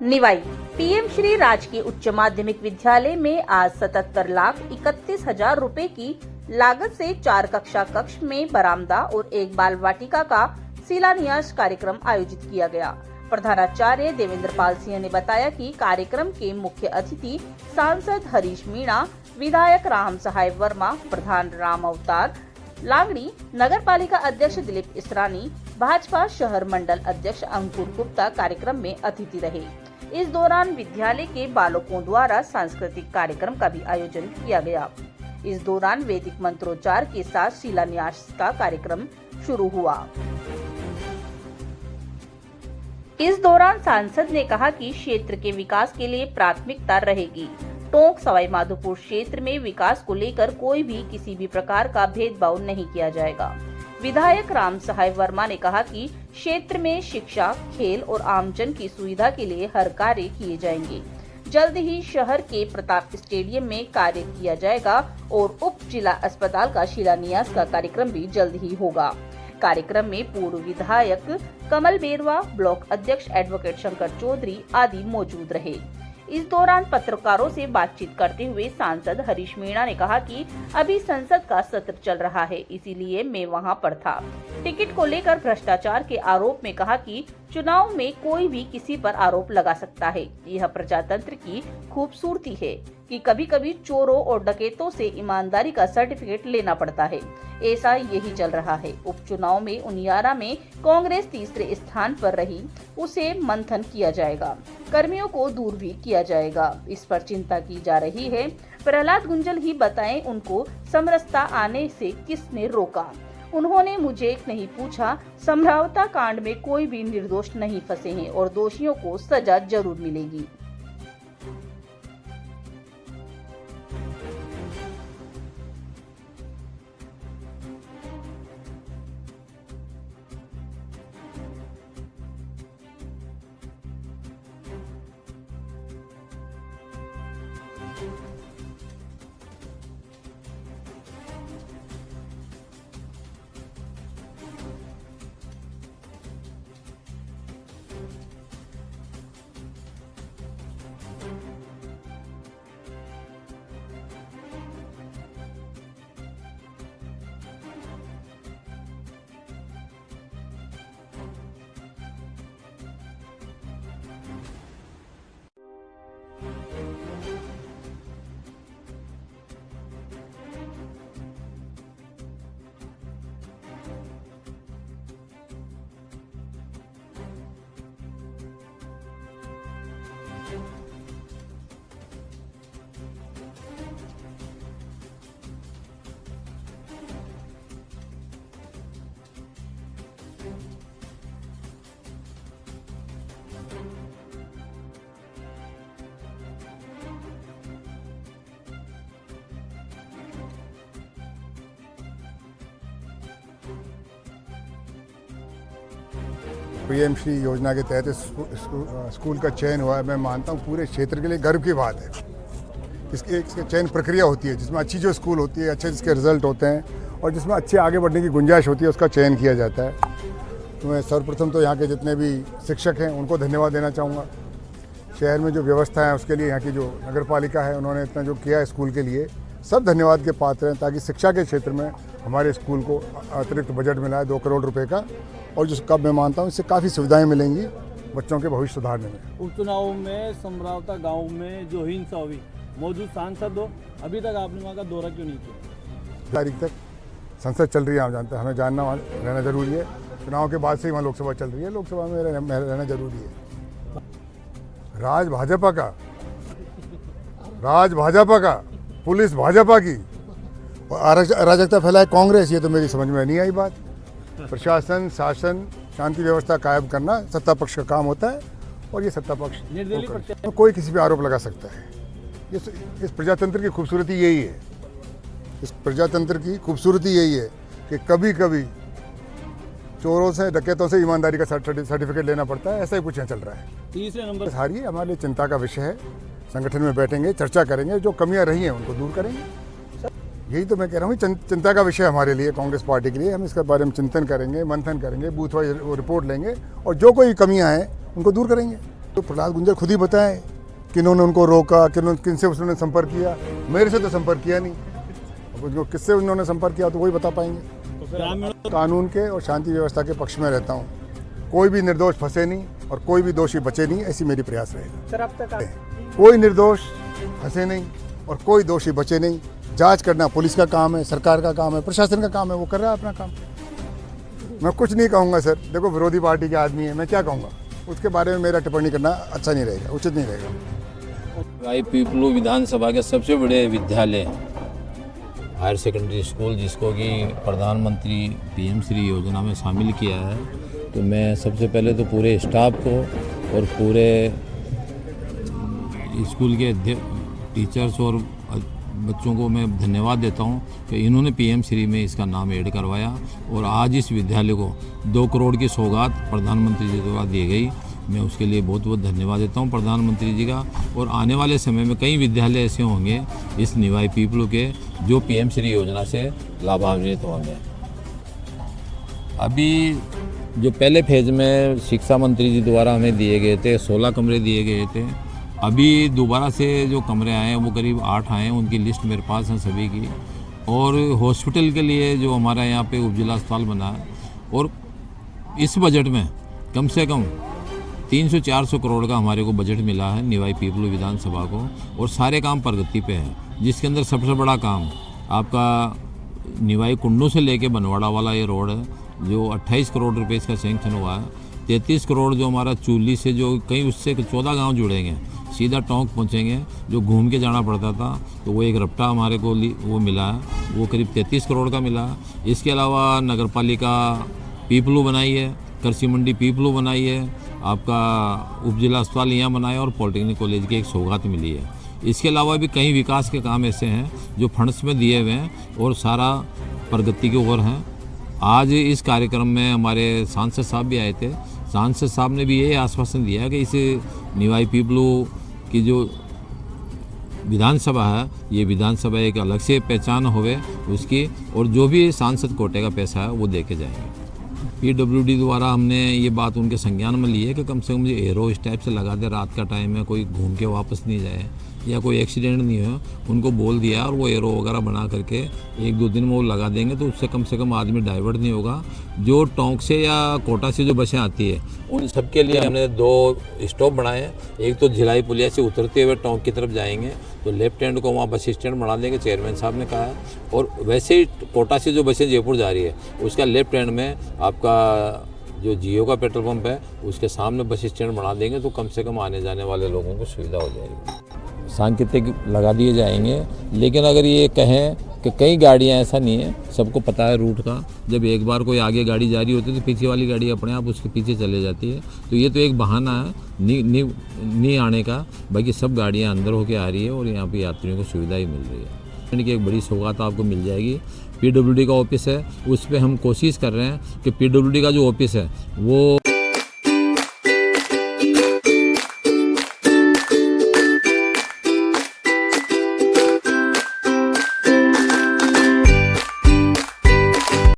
Niwai PM Shri राजकीय उच्च माध्यमिक विद्यालय में आज 77,31,000 रुपए की लागत से 4 कक्षा कक्ष में बरामदा और एक बाल वाटिका का शिलान्यास कार्यक्रम आयोजित किया गया। प्रधानाचार्य देवेंद्र पाल सिंह ने बताया कि कार्यक्रम के मुख्य अतिथि सांसद हरीश मीणा, विधायक राम सहाय वर्मा, प्रधान राम अवतार लांगड़ी, नगर पालिका अध्यक्ष दिलीप इसरानी, भाजपा शहर मंडल अध्यक्ष अंकुर गुप्ता कार्यक्रम में अतिथि रहे। इस दौरान विद्यालय के बालकों द्वारा सांस्कृतिक कार्यक्रम का भी आयोजन किया गया। इस दौरान वैदिक मंत्रोच्चार के साथ शिलान्यास का कार्यक्रम शुरू हुआ। इस दौरान सांसद ने कहा कि क्षेत्र के विकास के लिए प्राथमिकता रहेगी। टोंक सवाई माधोपुर क्षेत्र में विकास को लेकर कोई भी किसी भी प्रकार का भेदभाव नहीं किया जाएगा। विधायक राम सहाय वर्मा ने कहा कि क्षेत्र में शिक्षा, खेल और आमजन की सुविधा के लिए हर कार्य किए जाएंगे। जल्द ही शहर के प्रताप स्टेडियम में कार्य किया जाएगा और उप जिला अस्पताल का शिलान्यास का कार्यक्रम भी जल्द ही होगा। कार्यक्रम में पूर्व विधायक कमल बेरवा, ब्लॉक अध्यक्ष एडवोकेट शंकर चौधरी आदि मौजूद रहे। इस दौरान पत्रकारों से बातचीत करते हुए सांसद हरीश मीणा ने कहा कि अभी संसद का सत्र चल रहा है, इसीलिए मैं वहां पर था। टिकट को लेकर भ्रष्टाचार के आरोप में कहा कि चुनाव में कोई भी किसी पर आरोप लगा सकता है। यह प्रजातंत्र की खूबसूरती है कि कभी कभी चोरों और डकैतों से ईमानदारी का सर्टिफिकेट लेना पड़ता है। ऐसा यही चल रहा है। उपचुनाव में उनियारा में कांग्रेस तीसरे स्थान पर रही, उसे मंथन किया जाएगा, कर्मियों को दूर भी किया जाएगा। इस पर चिंता की जा रही है। प्रहलाद गुंजल ही बताएं उनको समरसता आने से किसने रोका। उन्होंने मुझे नहीं पूछा। समझौता कांड में कोई भी निर्दोष नहीं फंसे हैं और दोषियों को सजा जरूर मिलेगी। पीएम श्री योजना के तहत स्कूल का चयन हुआ है। मैं मानता हूँ पूरे क्षेत्र के लिए गर्व की बात है। इसकी चयन प्रक्रिया होती है जिसमें अच्छी जो स्कूल होती है, अच्छे जिसके रिजल्ट होते हैं और जिसमें अच्छे आगे बढ़ने की गुंजाइश होती है, उसका चयन किया जाता है। तो मैं सर्वप्रथम तो यहाँ के जितने भी शिक्षक हैं उनको धन्यवाद देना चाहूँगा। शहर में जो व्यवस्था है उसके लिए यहाँ की जो नगर पालिका है उन्होंने इतना जो किया है स्कूल के लिए, सब धन्यवाद के पात्र हैं, ताकि शिक्षा के क्षेत्र में हमारे स्कूल को अतिरिक्त बजट मिला है 2 करोड़ रुपए का, और जिसका मैं मानता हूँ इससे काफ़ी सुविधाएं मिलेंगी बच्चों के भविष्य सुधारने में। उपचुनाव में समरावता गांव में जो हिंसा हुई, मौजूद सांसद हो, अभी तक आपने वहाँ का दौरा क्यों नहीं किया? तारीख तक संसद चल रही है, आप जानते हैं, हमें जानना वहाँ रहना जरूरी है। चुनाव के बाद से ही वहाँ लोकसभा चल रही है, लोकसभा में रहना जरूरी है। राज भाजपा का, पुलिस भाजपा की, अराजकता फैलाए कांग्रेस, ये तो मेरी समझ में नहीं आई बात। प्रशासन, शासन, शांति व्यवस्था कायम करना सत्ता पक्ष का काम होता है और ये सत्ता पक्ष तो कोई किसी पे आरोप लगा सकता है। इस प्रजातंत्र की खूबसूरती यही है। इस प्रजातंत्र की खूबसूरती यही है कि कभी कभी चोरों से, डकैतों से ईमानदारी का सर्टिफिकेट लेना पड़ता है। ऐसा ही कुछ यहाँ चल रहा है। तीसरे नंबर हारिए हमारे लिए चिंता का विषय है। संगठन में बैठेंगे, चर्चा करेंगे, जो कमियां रही हैं उनको दूर करेंगे। यही तो मैं कह रहा हूँ, चिंता का विषय हमारे लिए, कांग्रेस पार्टी के लिए। हम इसके बारे में चिंतन करेंगे, मंथन करेंगे, बूथ वाइज रिपोर्ट लेंगे और जो कोई कमियां हैं उनको दूर करेंगे। तो प्रहलाद गुंजर खुद ही बताएं कि इन्होंने उनको रोका, कि किनसे उन्होंने संपर्क किया। मेरे से तो संपर्क किया नहीं, अब किससे उन्होंने संपर्क किया तो वही बता पाएंगे। कानून के और शांति व्यवस्था के पक्ष में रहता हूँ, कोई भी निर्दोष फंसे नहीं और कोई भी दोषी बचे नहीं, ऐसी मेरी प्रयास रहेगा। सर अब तक कोई निर्दोष फंसे नहीं और कोई दोषी बचे नहीं। जांच करना पुलिस का काम है, सरकार का काम है, प्रशासन का काम है, वो कर रहा है अपना काम। मैं कुछ नहीं कहूँगा सर, देखो विरोधी पार्टी के आदमी है, मैं क्या कहूँगा, उसके बारे में मेरा टिप्पणी करना अच्छा नहीं रहेगा, उचित नहीं रहेगा। भाई पीपलू विधानसभा के सबसे बड़े विद्यालय हायर सेकेंडरी स्कूल, जिसको कि प्रधानमंत्री पीएम श्री योजना में शामिल किया है, तो मैं सबसे पहले तो पूरे स्टाफ को और पूरे स्कूल के टीचर्स और बच्चों को मैं धन्यवाद देता हूं कि इन्होंने पीएम श्री में इसका नाम ऐड करवाया और आज इस विद्यालय को 2 करोड़ की सौगात प्रधानमंत्री जी द्वारा दी गई। मैं उसके लिए बहुत बहुत धन्यवाद देता हूं प्रधानमंत्री जी का। और आने वाले समय में कई विद्यालय ऐसे होंगे इस निवाई पीपलू के जो पीएम श्री योजना से लाभान्वित होंगे। अभी जो पहले फेज में शिक्षा मंत्री जी द्वारा हमें दिए गए थे 16 कमरे दिए गए थे, अभी दोबारा से जो कमरे आए हैं वो करीब 8 आए हैं, उनकी लिस्ट मेरे पास है सभी की। और हॉस्पिटल के लिए जो हमारा यहाँ पे उपजिला अस्पताल बना है, और इस बजट में कम से कम 300-400 करोड़ का हमारे को बजट मिला है निवाई पीपलू विधानसभा को, और सारे काम प्रगति पे है, जिसके अंदर सबसे बड़ा काम आपका निवाई कुंडू से लेके बनवाड़ा वाला ये रोड है जो 28 करोड़ रुपए इसका सैंक्शन हुआ है। 33 करोड़ जो हमारा चूली से जो कहीं उससे 14 गांव जुड़ेंगे, सीधा टोंक पहुंचेंगे, जो घूम के जाना पड़ता था, तो वो एक रपटा हमारे को वो मिला है, वो करीब 33 करोड़ का मिला है। इसके अलावा नगरपालिका पीपलू बनाई है, कृषि मंडी पीपलू बनाई है, आपका उपजिला अस्पताल यहाँ बनाया और पॉलिटेक्निक कॉलेज की एक सौगात मिली है। इसके अलावा भी कई विकास के काम ऐसे हैं जो फंड्स में दिए हुए हैं और सारा प्रगति की ओर हैं। आज इस कार्यक्रम में हमारे सांसद साहब भी आए थे। सांसद साहब ने भी ये आश्वासन दिया कि इस निवाई पीपलू की जो विधानसभा है, ये विधानसभा एक अलग से पहचान होवे उसकी, और जो भी सांसद कोटे का पैसा है वो दे के जाएंगे। पीडब्ल्यूडी द्वारा हमने ये बात उनके संज्ञान में ली है कि कम से कम मुझे एरो इस टाइप से लगा दे, रात का टाइम है, कोई घूम के वापस नहीं जाए या कोई एक्सीडेंट नहीं हो, उनको बोल दिया और वो एरो वगैरह बना करके 1-2 दिन में वो लगा देंगे, तो उससे कम आदमी डाइवर्ट नहीं होगा। जो टोंक से या कोटा से जो बसें आती है उन सबके लिए हमने 2 स्टॉप बनाए हैं। एक तो झिलाई पुलिया से उतरते हुए टोंक की तरफ जाएंगे तो लेफ्ट हैंड को वहाँ बस स्टैंड बना देंगे, चेयरमैन साहब ने कहा है। और वैसे ही कोटा से जो बसें जयपुर जा रही है उसका लेफ्ट हैंड में आपका जो जियो का पेट्रोल पंप है उसके सामने बस स्टैंड बना देंगे, तो कम से कम आने जाने वाले लोगों को सुविधा हो जाएगी। सांकेतिक लगा दिए जाएंगे, लेकिन अगर ये कहें कि कई गाड़ियां, ऐसा नहीं है, सबको पता है रूट का। जब एक बार कोई आगे गाड़ी जा रही होती है तो पीछे वाली गाड़ी अपने आप उसके पीछे चले जाती है, तो ये तो एक बहाना है नहीं आने का। बाकी सब गाड़ियां अंदर होके आ रही है और यहाँ पे यात्रियों को सुविधा ही मिल रही है। की एक बड़ी सौगात आपको मिल जाएगी। पीडब्ल्यूडी का ऑफिस है, उस पर हम कोशिश कर रहे हैं कि पीडब्ल्यूडी का जो ऑफिस है वो